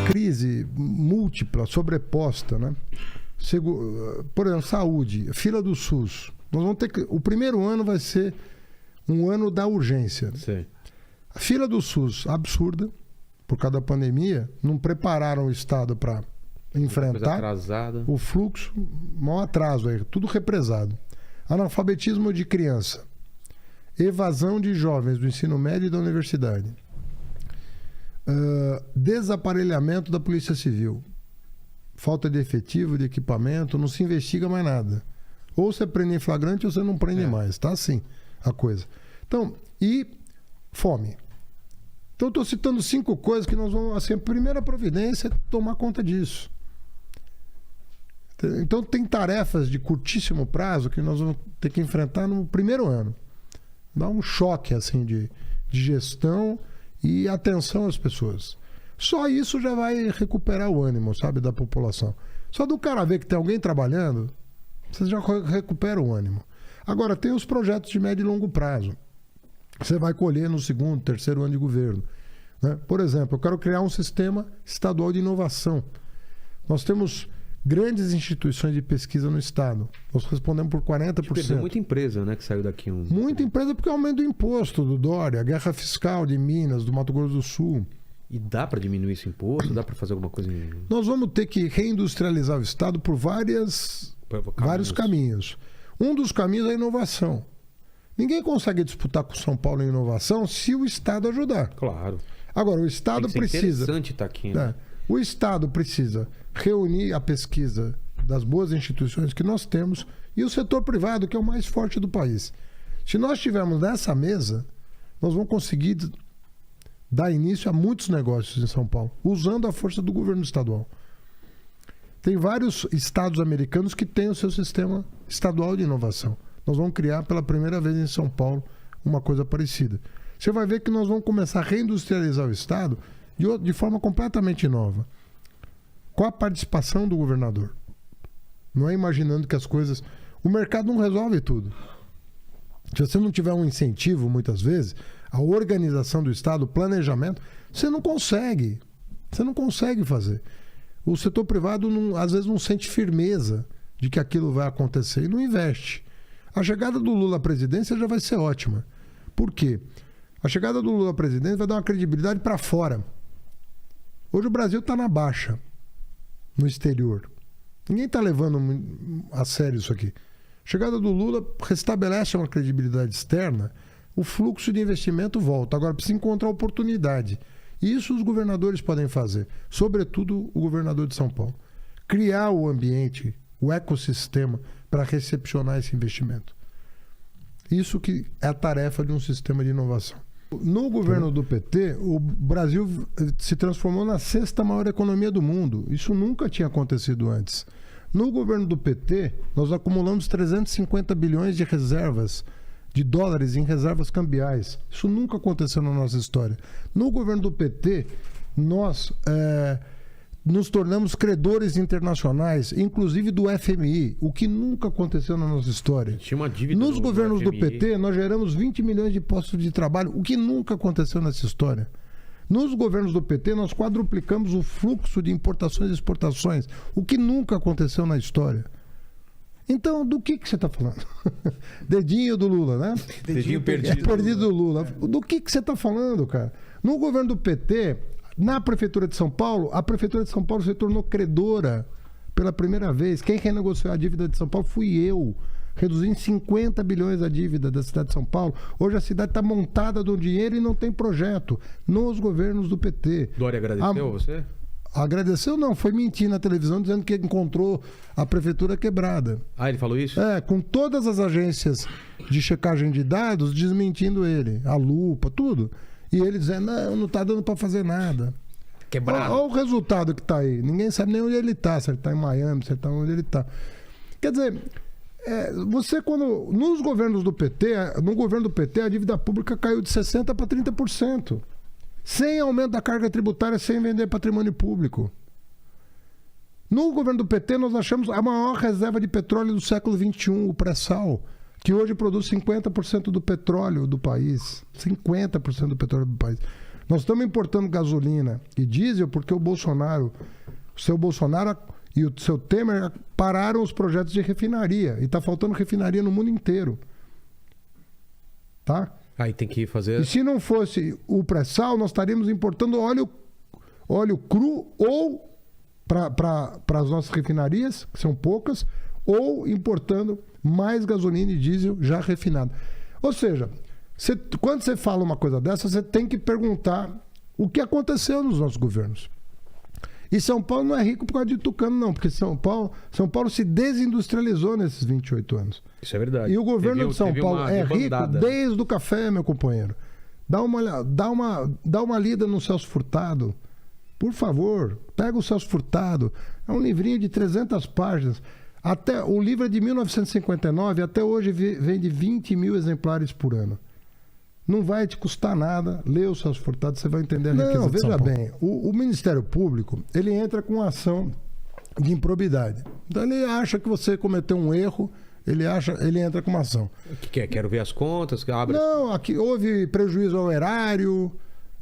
crise múltipla, sobreposta, né? Por exemplo, saúde, fila do SUS. Nós vamos ter que... O primeiro ano vai ser um ano da urgência. Sim. A fila do SUS, absurda, por causa da pandemia, não prepararam o Estado para enfrentar o fluxo, maior atraso aí, tudo represado. Analfabetismo de criança, evasão de jovens do ensino médio e da universidade, desaparelhamento da Polícia Civil, falta de efetivo, de equipamento, não se investiga mais nada. Ou você prende em flagrante ou você não prende mais, tá assim a coisa. Então, e fome. Então, eu estou citando 5 coisas que nós vamos... Assim, a primeira providência é tomar conta disso. Então, tem tarefas de curtíssimo prazo que nós vamos ter que enfrentar no primeiro ano. Dá um choque, assim, de gestão e atenção às pessoas. Só isso já vai recuperar o ânimo, sabe, da população. Só do cara ver que tem alguém trabalhando, você já recupera o ânimo. Agora, tem os projetos de médio e longo prazo. Você vai colher no segundo, terceiro ano de governo, né? Por exemplo, eu quero criar um sistema estadual de inovação. Nós temos grandes instituições de pesquisa no Estado. Nós respondemos por 40%. Perdeu muita empresa, né, que saiu daqui. Muita empresa porque aumenta o imposto do Dória, a guerra fiscal de Minas, do Mato Grosso do Sul. E dá para diminuir esse imposto? Dá para fazer alguma coisa? Nós vamos ter que reindustrializar o Estado por vários caminhos. Um dos caminhos é a inovação. Ninguém consegue disputar com São Paulo em inovação se o Estado ajudar. Claro. Agora, o Estado precisa... interessante estar aqui, né? O Estado precisa reunir a pesquisa das boas instituições que nós temos e o setor privado, que é o mais forte do país. Se nós estivermos nessa mesa, nós vamos conseguir dar início a muitos negócios em São Paulo, usando a força do governo estadual. Tem vários estados americanos que têm o seu sistema estadual de inovação. Nós vamos criar pela primeira vez em São Paulo uma coisa parecida. Você vai ver que nós vamos começar a reindustrializar o Estado de forma completamente nova. Com a participação do governador. Não é imaginando que as coisas... O mercado não resolve tudo. Se você não tiver um incentivo, muitas vezes, a organização do Estado, o planejamento, você não consegue. Você não consegue fazer. O setor privado, às vezes, não sente firmeza de que aquilo vai acontecer e não investe. A chegada do Lula à presidência já vai ser ótima. Por quê? A chegada do Lula à presidência vai dar uma credibilidade para fora. Hoje o Brasil está na baixa, no exterior. Ninguém está levando a sério isso aqui. A chegada do Lula restabelece uma credibilidade externa, o fluxo de investimento volta. Agora precisa encontrar oportunidade. Isso os governadores podem fazer, sobretudo o governador de São Paulo. Criar o ambiente, o ecossistema para recepcionar esse investimento. Isso que é a tarefa de um sistema de inovação. No governo do PT, o Brasil se transformou na 6ª maior economia do mundo. Isso nunca tinha acontecido antes. No governo do PT, nós acumulamos 350 bilhões de reservas, de dólares em reservas cambiais. Isso nunca aconteceu na nossa história. No governo do PT, nós nos tornamos credores internacionais, inclusive do FMI, o que nunca aconteceu na nossa história. Tinha uma dívida nos governos do PT, nós geramos 20 milhões de postos de trabalho, o que nunca aconteceu nessa história. Nos governos do PT, nós quadruplicamos o fluxo de importações e exportações, o que nunca aconteceu na história. Então, do que você está falando? Dedinho do Lula, né? Dedinho perdido. Perdido do Lula. Do que você está falando, cara? No governo do PT, na Prefeitura de São Paulo, a Prefeitura de São Paulo se tornou credora pela primeira vez. Quem renegociou a dívida de São Paulo fui eu. Reduzi em 50 bilhões a dívida da cidade de São Paulo. Hoje a cidade está montada do dinheiro e não tem projeto. Nos governos do PT. Dória agradeceu você? Agradeceu não, foi mentir na televisão dizendo que encontrou a prefeitura quebrada. Ah, ele falou isso? Com todas as agências de checagem de dados desmentindo ele, a lupa, tudo. E ele dizendo, não está dando para fazer nada. Quebrado. Olha o resultado que está aí. Ninguém sabe nem onde ele está, se ele está em Miami, se ele está onde ele está. Quer dizer, você quando... Nos governos do PT, no governo do PT, a dívida pública caiu de 60% para 30%. Sem aumento da carga tributária, sem vender patrimônio público. No governo do PT, nós achamos a maior reserva de petróleo do século XXI, o pré-sal, que hoje produz 50% do petróleo do país. 50% do petróleo do país. Nós estamos importando gasolina e diesel porque o seu Bolsonaro e o seu Temer pararam os projetos de refinaria. E está faltando refinaria no mundo inteiro. Tá? Aí tem que fazer... E se não fosse o pré-sal, nós estaríamos importando óleo cru ou para as nossas refinarias, que são poucas, ou importando mais gasolina e diesel já refinado. Ou seja, quando você fala uma coisa dessa, você tem que perguntar o que aconteceu nos nossos governos. E São Paulo não é rico por causa de tucano, não, porque São Paulo se desindustrializou nesses 28 anos. Isso é verdade. E o governo de São Paulo é rico desde o café, meu companheiro. Dá uma lida no Celso Furtado. Por favor, pega o Celso Furtado. É um livrinho de 300 páginas. O livro é de 1959, até hoje vende 20 mil exemplares por ano. Não vai te custar nada ler o Celso Furtado, você vai entender a riqueza de São Paulo. Veja bem, o Ministério Público, ele entra com ação de improbidade. Então ele acha que você cometeu um erro, ele entra com uma ação. O que quer? Quero ver as contas? Não, aqui houve prejuízo ao erário,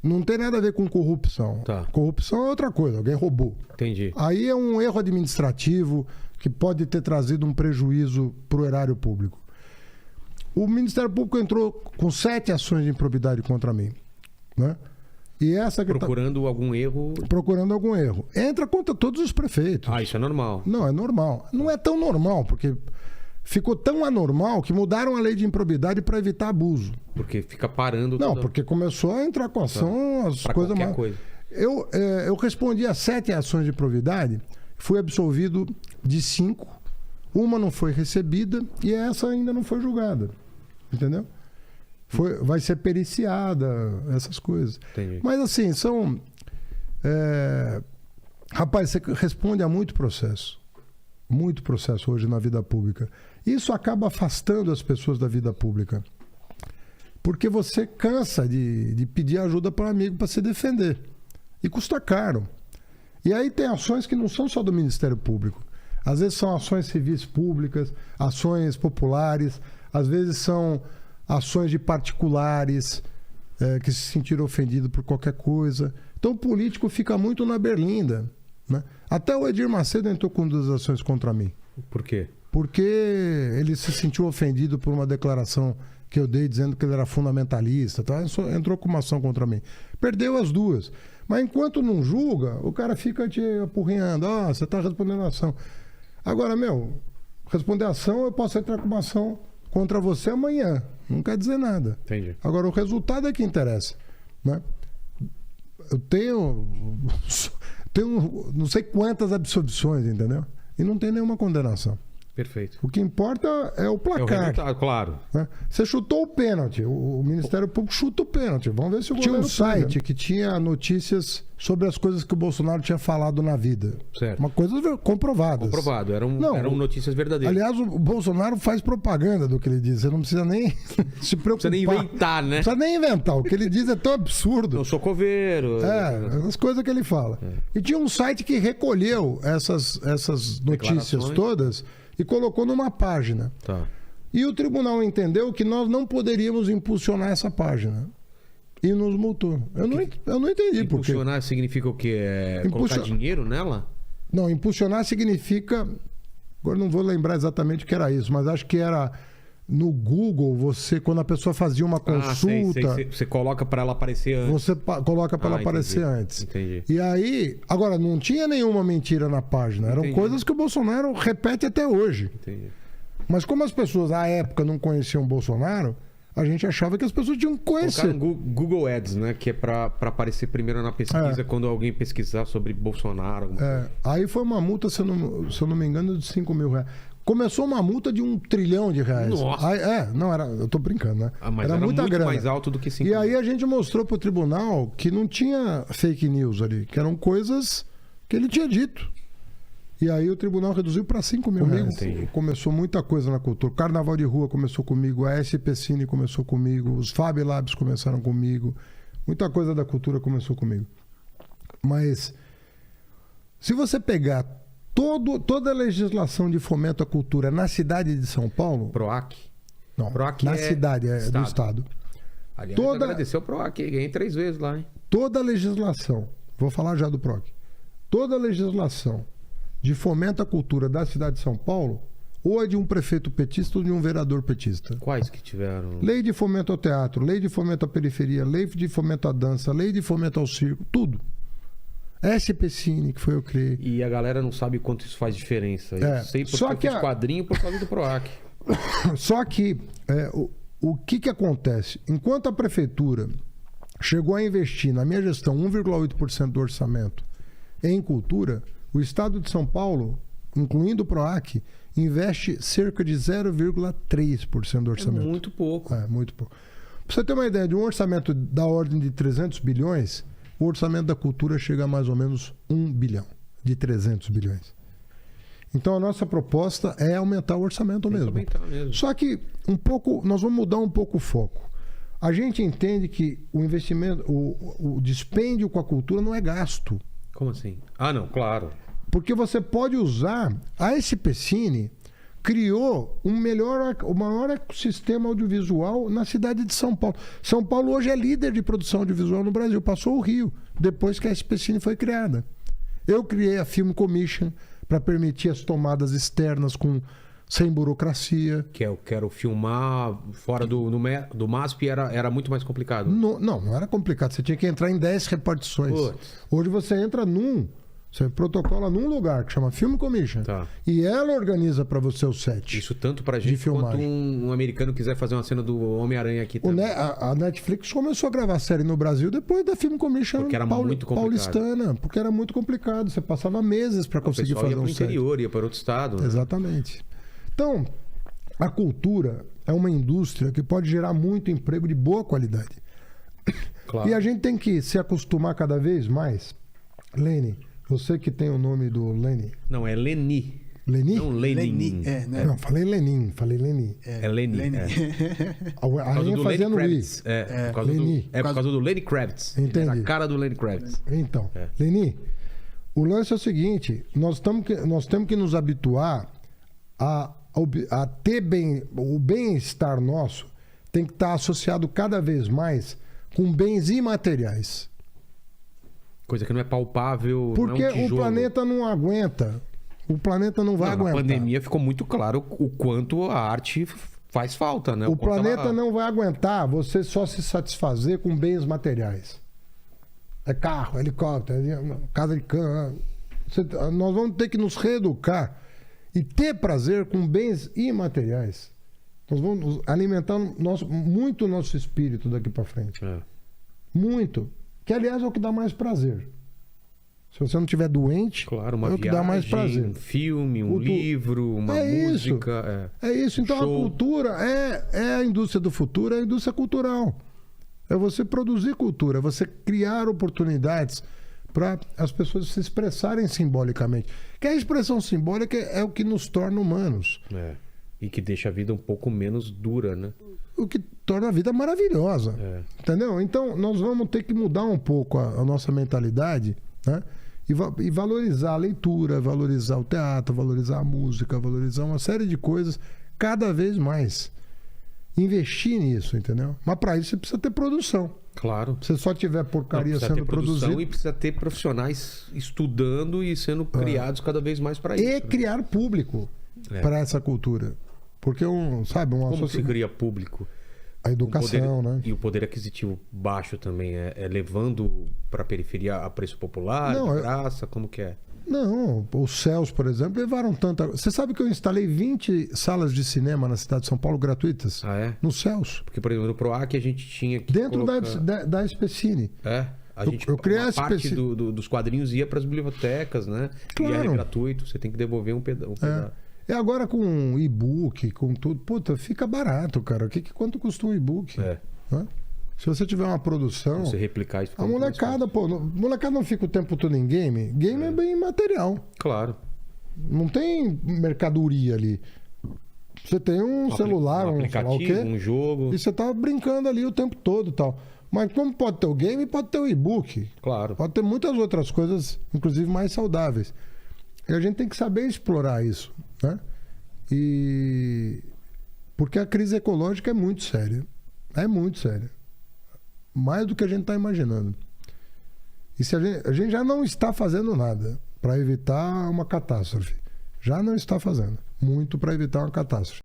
não tem nada a ver com corrupção. Tá. Corrupção é outra coisa, alguém roubou. Entendi. Aí é um erro administrativo que pode ter trazido um prejuízo para o erário público. O Ministério Público entrou com 7 ações de improbidade contra mim. Né? E essa que procurando algum erro. Procurando algum erro. Entra contra todos os prefeitos. Ah, isso é normal. Não, é normal. Não é tão normal, porque ficou tão anormal que mudaram a lei de improbidade para evitar abuso. Porque fica parando. Não, porque começou a entrar com ação as coisas mais. Coisa. Eu respondi a 7 ações de improbidade, fui absolvido de 5. Uma não foi recebida e essa ainda não foi julgada. Entendeu? Vai ser periciada, essas coisas. Entendi. Mas assim, são... Rapaz, você responde a muito processo. Muito processo hoje na vida pública. Isso acaba afastando as pessoas da vida pública. Porque você cansa de pedir ajuda para um amigo para se defender. E custa caro. E aí tem ações que não são só do Ministério Público. Às vezes são ações civis públicas, ações populares, às vezes são ações de particulares que se sentiram ofendidos por qualquer coisa. Então o político fica muito na berlinda. Né? Até o Edir Macedo entrou com 2 ações contra mim. Por quê? Porque ele se sentiu ofendido por uma declaração que eu dei dizendo que ele era fundamentalista. Tá? Entrou com uma ação contra mim. Perdeu as 2. Mas enquanto não julga, o cara fica te apurrinhando. Você está respondendo a ação. Agora, responder a ação, eu posso entrar com uma ação contra você amanhã. Não quer dizer nada. Entendi. Agora, o resultado é que interessa. Né? Eu tenho não sei quantas absolvições, entendeu? E não tem nenhuma condenação. Perfeito. O que importa é o placar. É o resultado, claro. Né? Você chutou o pênalti. O Ministério Público chuta o pênalti. Vamos ver se o goleiro... Tinha um site que tinha notícias sobre as coisas que o Bolsonaro tinha falado na vida. Certo. Uma coisa comprovadas. Comprovado. Eram notícias verdadeiras. Aliás, o Bolsonaro faz propaganda do que ele diz. Você não precisa nem se preocupar. Não precisa nem inventar, né? Não precisa nem inventar. O que ele diz é tão absurdo. Eu sou coveiro. As coisas que ele fala. E tinha um site que recolheu essas notícias todas e colocou numa página. Tá. E o tribunal entendeu que nós não poderíamos impulsionar essa página. E nos multou. Eu não entendi por quê. Impulsionar significa o quê? Colocar dinheiro nela? Não, impulsionar significa... Agora não vou lembrar exatamente o que era isso, mas acho que era no Google, quando a pessoa fazia uma consulta... Sei. Você coloca para ela aparecer antes. Você coloca para ela aparecer antes. Entendi. E aí... Agora, não tinha nenhuma mentira na página. Eram coisas que o Bolsonaro repete até hoje. Entendi. Mas como as pessoas, à época, não conheciam o Bolsonaro, a gente achava que as pessoas tinham que conhecer. Colocaram Google Ads, né? Que é para aparecer primeiro na pesquisa quando alguém pesquisar sobre Bolsonaro. Aí foi uma multa, se eu não me engano, de 5 mil reais. Começou uma multa de R$1 trilhão. Nossa! Aí, eu tô brincando, né? Mas era muita muito grana. mais alto do que 5 mil. E aí a gente mostrou pro tribunal que não tinha fake news ali, que eram coisas que ele tinha dito. E aí o tribunal reduziu para 5 mil reais. Começou muita coisa na cultura. O Carnaval de Rua começou comigo, a SP Cine começou comigo, os Fab Labs começaram comigo. Muita coisa da cultura começou comigo. Mas se você pegar toda a legislação de fomento à cultura na cidade de São Paulo... PROAC? Não, na cidade do Estado. Aliás, agradecer o PROAC, ganhei 3 vezes lá, hein? toda a legislação, vou falar já do PROC, toda a legislação de fomento à cultura da cidade de São Paulo, ou é de um prefeito petista ou de um vereador petista. Quais que tiveram? Lei de fomento ao teatro, lei de fomento à periferia, lei de fomento à dança, lei de fomento ao circo, tudo. SPCine, que foi eu que criei. E a galera não sabe quanto isso faz diferença. Eu sei porque Só eu que fiz quadrinho por causa do PROAC. Só que o que acontece? Enquanto a prefeitura chegou a investir, na minha gestão, 1,8% do orçamento em cultura, o estado de São Paulo, incluindo o PROAC, investe cerca de 0,3% do orçamento. É muito pouco. É, muito pouco. Pra você ter uma ideia, de um orçamento da ordem de 300 bilhões, o orçamento da cultura chega a mais ou menos 1 bilhão, de 300 bilhões. Então a nossa proposta é aumentar o orçamento mesmo. Só que nós vamos mudar um pouco o foco. A gente entende que o investimento, o dispêndio com a cultura não é gasto. Como assim? Ah, não, claro. Porque você pode usar... A SPCine criou o maior ecossistema audiovisual na cidade de São Paulo. São Paulo hoje é líder de produção audiovisual no Brasil. Passou o Rio, depois que a SPCine foi criada. Eu criei a Film Commission para permitir as tomadas externas sem burocracia. Que eu quero filmar fora do MASP era muito mais complicado. Não era complicado. Você tinha que entrar em 10 repartições. Putz. Hoje você entra você protocola num lugar que chama Film Commission. Tá. E ela organiza para você o set. Isso tanto pra gente quanto um americano quiser fazer uma cena do Homem-Aranha aqui também. A Netflix começou a gravar série no Brasil depois da Film Commission porque era muito complicado. Paulistana, porque era muito complicado. Você passava meses para conseguir fazer um set. Ia pro interior, ia para outro estado. Né? Exatamente. Então, a cultura é uma indústria que pode gerar muito emprego de boa qualidade. Claro. E a gente tem que se acostumar cada vez mais. Lene, você que tem o nome do Lene. Não, é Leni. Leni? Não, Lenin. Lenin, né? Não, falei Lenin, falei Leni. É Lenin. Lenin. A rainha fazendo I. Por causa do Lenny Kravitz. Entendi. A cara do Lenny Kravitz. Então, Leni, o lance é o seguinte, nós temos que nos habituar a ter o bem-estar nosso tem que estar associado cada vez mais com bens imateriais. Coisa que não é palpável. Porque não é um tijolo. o planeta não aguenta. O planeta não vai aguentar. Na pandemia ficou muito claro o quanto a arte faz falta, né? O planeta não vai aguentar você só se satisfazer com bens materiais. É carro, helicóptero, casa de cama. Nós vamos ter que nos reeducar e ter prazer com bens imateriais. Nós vamos alimentar muito o nosso espírito daqui para frente. Muito. Que, aliás, é o que dá mais prazer. Se você não estiver doente, claro, uma é o que dá mais prazer. Um filme, um livro, uma música. É isso. Então, show. a cultura é a indústria do futuro, é a indústria cultural. É você produzir cultura, é você criar oportunidades para as pessoas se expressarem simbolicamente. Que a expressão simbólica é o que nos torna humanos. E que deixa a vida um pouco menos dura, né? O que torna a vida maravilhosa. Entendeu? Então, nós vamos ter que mudar um pouco a nossa mentalidade, né? E valorizar a leitura, valorizar o teatro, valorizar a música, valorizar uma série de coisas cada vez mais. Investir nisso, entendeu? Mas para isso você precisa ter produção. Claro. Se só tiver porcaria sendo produzida. E precisa ter profissionais estudando e sendo criados cada vez mais para isso. E criar público para essa cultura. Porque, como se cria público? A educação, né? E o poder aquisitivo baixo também é levando para a periferia a preço popular, de graça, como que é? Não, os céus, por exemplo, levaram tanta... Você sabe que eu instalei 20 salas de cinema na cidade de São Paulo gratuitas? Ah, é? Nos céus. Porque, por exemplo, no PROAC a gente tinha que dentro da SPCine. Eu criei uma parte dos quadrinhos ia para as bibliotecas, né? Claro. E é gratuito, você tem que devolver um pedaço. E agora com e-book, com tudo, puta, fica barato, cara. Quanto custa um e-book? Né? Se você tiver uma produção... Você replicar isso. A molecada, molecada não fica o tempo todo em game. Game é bem material. Claro. Não tem mercadoria ali. Você tem um celular, um aplicativo, um jogo. E você tá brincando ali o tempo todo e tal. Mas como pode ter o game, pode ter o e-book. Claro. Pode ter muitas outras coisas, inclusive mais saudáveis. E a gente tem que saber explorar isso, né? Porque a crise ecológica é muito séria. É muito séria. Mais do que a gente está imaginando. E se a gente já não está fazendo nada para evitar uma catástrofe. Já não está fazendo muito para evitar uma catástrofe.